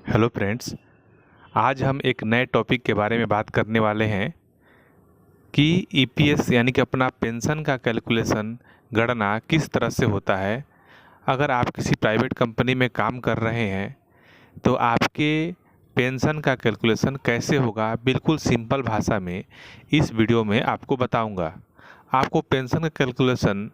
Hello friends. आज हम एक नए टॉपिक के बारे में बात करने वाले हैं कि ईपीएस यानी कि अपना पेंशन का कैलकुलेशन गणना किस तरह से होता है। अगर आप किसी प्राइवेट कंपनी में काम कर रहे हैं तो आपके पेंशन का कैलकुलेशन कैसे होगा, बिल्कुल सिंपल भाषा में इस वीडियो में आपको बताऊंगा। आपको पेंशन का कैलकुलेशन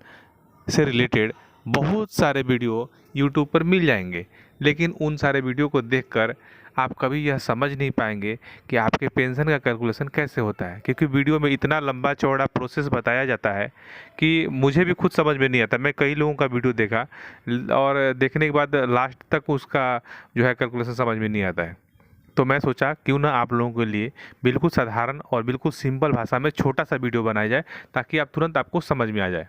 से रिलेटेड बहुत सारे वीडियो यूट्यूब पर मिल जाएंगे, लेकिन उन सारे वीडियो को देखकर आप कभी यह समझ नहीं पाएंगे कि आपके पेंशन का कैलकुलेशन कैसे होता है, क्योंकि वीडियो में इतना लंबा चौड़ा प्रोसेस बताया जाता है कि मुझे भी खुद समझ में नहीं आता। मैं कई लोगों का वीडियो देखा और देखने के बाद लास्ट तक उसका जो है कैलकुलेशन समझ में नहीं आता है। तो मैं सोचा क्यों ना आप लोगों के लिए बिल्कुल साधारण और बिल्कुल सिंपल भाषा में छोटा सा वीडियो बनाया जाए, ताकि आप तुरंत आपको समझ में आ जाए।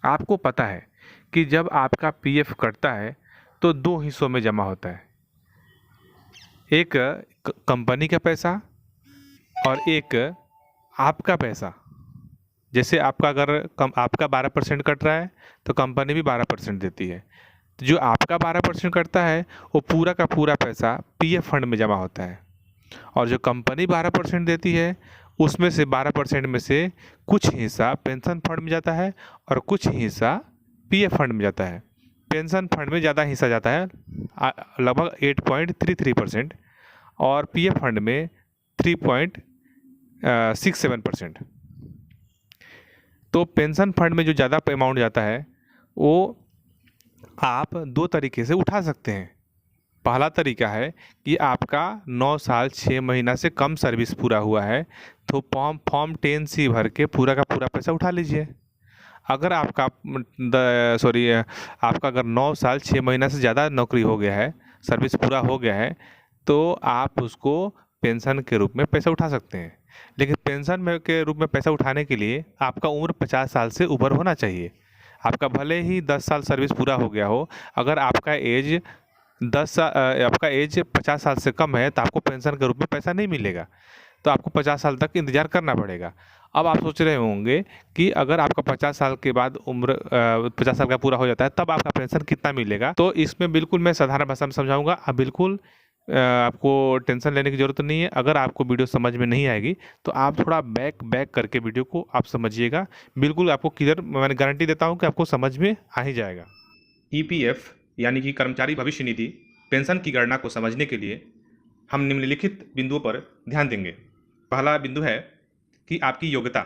आपको पता है कि जब आपका पीएफ कटता है तो दो हिस्सों में जमा होता है, एक कंपनी का पैसा और एक आपका पैसा। जैसे आपका अगर आपका 12% कट रहा है तो कंपनी भी 12% देती है। तो जो आपका 12% कटता है वो पूरा का पूरा पैसा पीएफ फंड में जमा होता है, और जो कंपनी 12% देती है उसमें से 12% में से कुछ हिस्सा पेंशन फंड में जाता है और कुछ हिस्सा पीएफ फंड में जाता है। पेंशन फंड में ज़्यादा हिस्सा जाता है, लगभग 8.33%, और पीएफ फंड में 3.67%। तो पेंशन फंड में जो ज़्यादा अमाउंट जाता है वो आप दो तरीके से उठा सकते हैं। पहला तरीका है कि आपका 9 साल 6 महीना से कम सर्विस पूरा हुआ है तो फॉर्म 10C भर के पूरा का पूरा पैसा उठा लीजिए। अगर आपका आपका अगर 9 साल 6 महीना से ज़्यादा नौकरी हो गया है, सर्विस पूरा हो गया है, तो आप उसको पेंशन के रूप में पैसा उठा सकते हैं। लेकिन पेंशन में के रूप में पैसा उठाने के लिए आपका उम्र 50 साल से ऊपर होना चाहिए। आपका भले ही 10 साल सर्विस पूरा हो गया हो, अगर आपका एज 50 साल से कम है तो आपको पेंशन के रूप में पैसा नहीं मिलेगा। तो आपको 50 साल तक इंतज़ार करना पड़ेगा। अब आप सोच रहे होंगे कि अगर आपका 50 साल के बाद उम्र 50 साल का पूरा हो जाता है तब आपका पेंशन कितना मिलेगा। तो इसमें बिल्कुल मैं साधारण भाषा में समझाऊंगा। आप बिल्कुल आपको टेंशन लेने की ज़रूरत नहीं है। अगर आपको वीडियो समझ में नहीं आएगी तो आप थोड़ा बैक करके वीडियो को आप समझिएगा। बिल्कुल आपको क्लियर, मैंने गारंटी देता हूँ कि आपको समझ में आ ही जाएगा। ईपीएफ यानी कि कर्मचारी भविष्य निधि पेंशन की गणना को समझने के लिए हम निम्नलिखित बिंदुओं पर ध्यान देंगे। पहला बिंदु है कि आपकी योग्यता।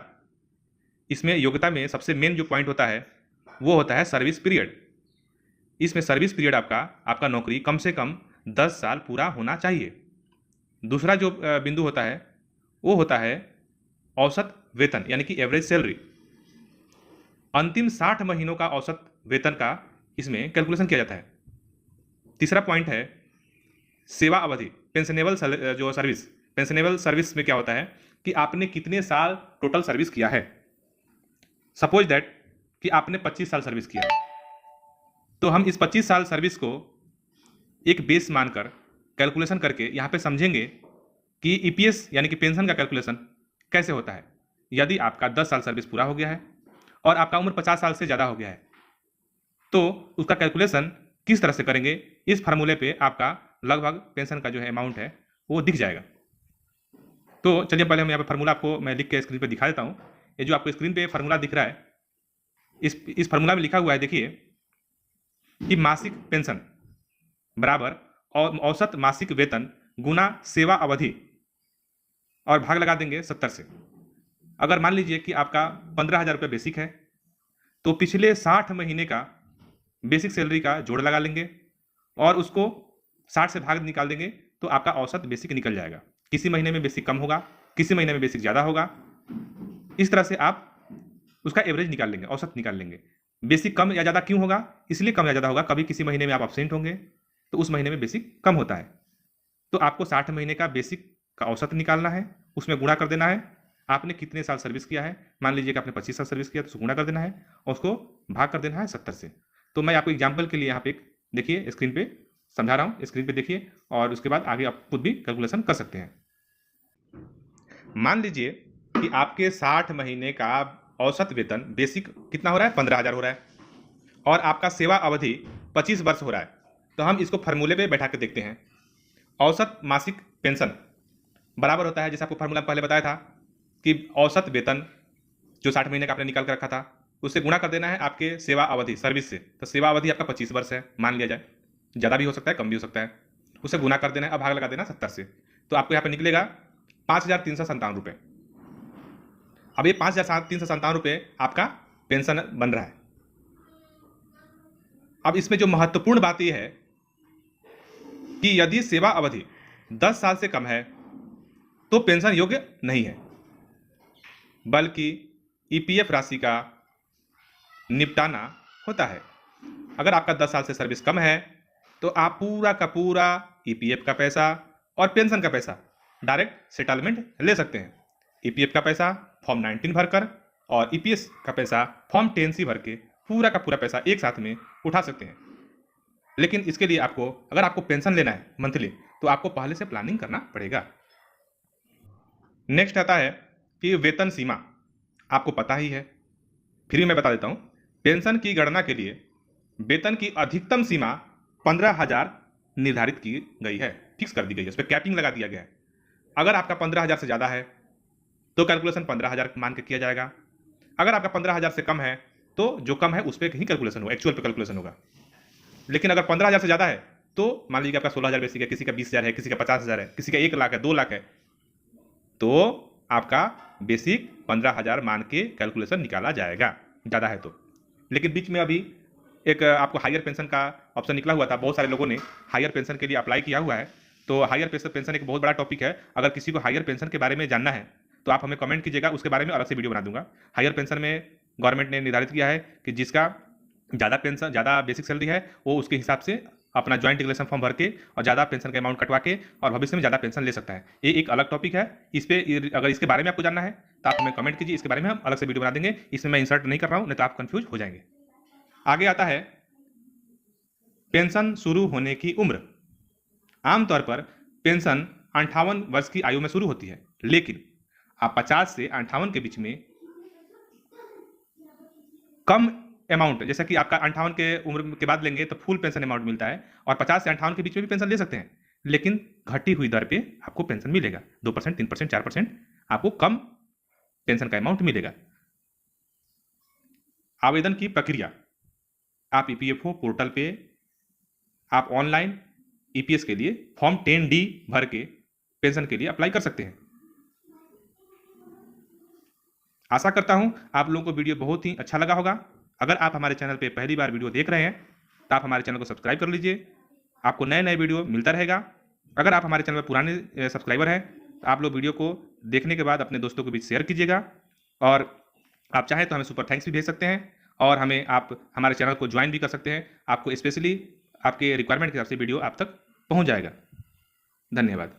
इसमें योग्यता में सबसे मेन जो पॉइंट होता है वो होता है सर्विस पीरियड। इसमें सर्विस पीरियड आपका नौकरी कम से कम 10 साल पूरा होना चाहिए। दूसरा जो बिंदु होता है वो होता है औसत वेतन यानी कि एवरेज सैलरी। अंतिम 60 महीनों का औसत वेतन का इसमें कैलकुलेशन किया जाता है। तीसरा पॉइंट है सेवा अवधि, पेंशनेबल जो सर्विस। पेंशनेबल सर्विस में क्या होता है कि आपने कितने साल टोटल सर्विस किया है। सपोज दैट कि आपने 25 साल सर्विस किया है, तो हम इस 25 साल सर्विस को एक बेस मानकर कैलकुलेशन करके यहाँ पे समझेंगे कि ईपीएस यानी कि पेंशन का कैलकुलेशन कैसे होता है। यदि आपका 10 साल सर्विस पूरा हो गया है और आपका उम्र 50 साल से ज़्यादा हो गया है तो उसका कैलकुलेशन किस तरह से करेंगे, इस फार्मूले पे आपका लगभग पेंशन का जो है अमाउंट है वो दिख जाएगा। तो चलिए पहले हम यहाँ पे फार्मूला आपको मैं लिख के स्क्रीन पे दिखा देता हूँ। ये जो आपको स्क्रीन पे फार्मूला दिख रहा है, इस फार्मूला में लिखा हुआ है, देखिए कि मासिक पेंशन बराबर औसत मासिक वेतन गुना सेवा अवधि और भाग लगा देंगे 70 से। अगर मान लीजिए कि आपका 15,000 रुपये बेसिक है तो पिछले 60 महीने का बेसिक सैलरी का जोड़ लगा लेंगे और उसको 60 से भाग निकाल देंगे तो आपका औसत बेसिक निकल जाएगा। किसी महीने में बेसिक कम होगा, किसी महीने में बेसिक ज़्यादा होगा। इस तरह से आप उसका एवरेज निकाल लेंगे, औसत निकाल लेंगे। बेसिक कम या ज़्यादा क्यों होगा, इसलिए कम या ज़्यादा होगा, कभी किसी महीने में आप एब्सेंट होंगे तो उस महीने में बेसिक कम होता है। तो आपको 60 महीने का बेसिक का औसत निकालना है, उसमें गुणा कर देना है आपने कितने साल सर्विस किया है। मान लीजिए कि आपने 25 साल सर्विस किया तो उसको गुणा कर देना है और उसको भाग कर देना है 70 से। तो मैं आपको एग्जाम्पल के लिए यहाँ पे देखिए स्क्रीन पे समझा रहा हूँ, स्क्रीन पे देखिए और उसके बाद आगे आप खुद भी कैलकुलेशन कर सकते हैं। मान लीजिए कि आपके 60 महीने का औसत वेतन बेसिक कितना हो रहा है, 15,000 हो रहा है, और आपका सेवा अवधि 25 वर्ष हो रहा है। तो हम इसको फार्मूले पे बैठा के देखते हैं। औसत मासिक पेंशन बराबर होता है, जैसे आपको फार्मूला पहले बताया था कि औसत वेतन जो 60 महीने का आपने निकाल कर रखा था उससे गुणा कर देना है आपके सेवा अवधि सर्विस से। तो सेवा अवधि आपका 25 वर्ष है मान लिया जाए, ज़्यादा भी हो सकता है कम भी हो सकता है, उसे गुना कर देना है, अब भाग लगा देना 70 से। तो आपको यहाँ पे निकलेगा 5,357 रुपये। अब ये 5,357 रुपये आपका पेंशन बन रहा है। अब इसमें जो महत्वपूर्ण बात यह है कि यदि सेवा अवधि 10 साल से कम है तो पेंशन योग्य नहीं है, बल्कि ईपीएफ राशि का निपटाना होता है। अगर आपका 10 साल से सर्विस कम है तो आप पूरा का पूरा ईपीएफ का पैसा और पेंशन का पैसा डायरेक्ट सेटलमेंट ले सकते हैं। ईपीएफ का पैसा फॉर्म 19 भरकर और ईपीएस का पैसा फॉर्म 10C भर के पूरा का पूरा पैसा एक साथ में उठा सकते हैं। लेकिन इसके लिए आपको, अगर आपको पेंशन लेना है मंथली, तो आपको पहले से प्लानिंग करना पड़ेगा। नेक्स्ट आता है कि वेतन सीमा आपको पता ही है, फिर भी मैं बता देता हूं। पेंशन की गणना के लिए वेतन की अधिकतम सीमा 15,000 निर्धारित की गई है, फिक्स कर दी गई है, उस पर कैपिंग लगा दिया गया है। अगर आपका 15,000 से ज़्यादा है तो कैलकुलेशन 15,000 मान के किया जाएगा। अगर आपका 15,000 से कम है तो जो कम है उस पर ही कैलकुलेशन होगा, एक्चुअल पे कैलकुलेशन होगा। लेकिन अगर 15,000 से ज़्यादा है तो मान लीजिए आपका 16,000 बेसिक है, किसी का 20,000 है, किसी का 50,000 है, किसी का 1 लाख है, 2 लाख है, तो आपका बेसिक 15,000 मान के कैलकुलेशन निकाला जाएगा, ज़्यादा है तो। लेकिन बीच में अभी एक आपको हायर पेंशन का ऑप्शन निकला हुआ था, बहुत सारे लोगों ने हायर पेंशन के लिए अप्लाई किया हुआ है। तो हायर पेंशन एक बहुत बड़ा टॉपिक है। अगर किसी को हायर पेंशन के बारे में जानना है तो आप हमें कमेंट कीजिएगा, उसके बारे में अलग से वीडियो बना दूंगा। हायर पेंशन में गवर्नमेंट ने निर्धारित किया है कि जिसका ज़्यादा पेंशन, ज़्यादा बेसिक सैलरी है, वो उसके हिसाब से अपना ज्वाइंट डिक्लेरेशन फॉर्म भर के और ज़्यादा पेंशन का अमाउंट कटवा के और भविष्य में ज़्यादा पेंशन ले सकता है। ये एक अलग टॉपिक है। इस पर अगर इसके बारे में आपको जानना है तो आप हमें कमेंट कीजिए, इसके बारे में हम अलग से वीडियो बना देंगे। इसमें मैं इंसर्ट नहीं कर रहा हूँ, नहीं तो आप कंफ्यूज हो जाएंगे। आगे आता है पेंशन शुरू होने की उम्र। आमतौर पर पेंशन 58 वर्ष की आयु में शुरू होती है, लेकिन आप 50 से 58 के बीच में कम अमाउंट, जैसा कि आपका 58 के उम्र के बाद लेंगे तो फुल पेंशन अमाउंट मिलता है, और 50 से 58 के बीच में भी पेंशन ले सकते हैं, लेकिन घटी हुई दर पे आपको पेंशन मिलेगा। 2%, 3%, 4% आपको कम पेंशन का अमाउंट मिलेगा। आवेदन की प्रक्रिया, आप ईपीएफओ पोर्टल पे आप ऑनलाइन ईपीएस के लिए फॉर्म 10D भर के पेंशन के लिए अप्लाई कर सकते हैं। आशा करता हूं आप लोगों को वीडियो बहुत ही अच्छा लगा होगा। अगर आप हमारे चैनल पे पहली बार वीडियो देख रहे हैं तो आप हमारे चैनल को सब्सक्राइब कर लीजिए, आपको नए नए वीडियो मिलता रहेगा। अगर आप हमारे चैनल पर पुराने सब्सक्राइबर हैं तो आप लोग वीडियो को देखने के बाद अपने दोस्तों के बीच शेयर कीजिएगा, और आप चाहें तो हमें सुपर थैंक्स भी भेज सकते हैं, और हमें आप हमारे चैनल को ज्वाइन भी कर सकते हैं। आपको स्पेशली आपके रिक्वायरमेंट के हिसाब से वीडियो आप तक पहुँच जाएगा। धन्यवाद।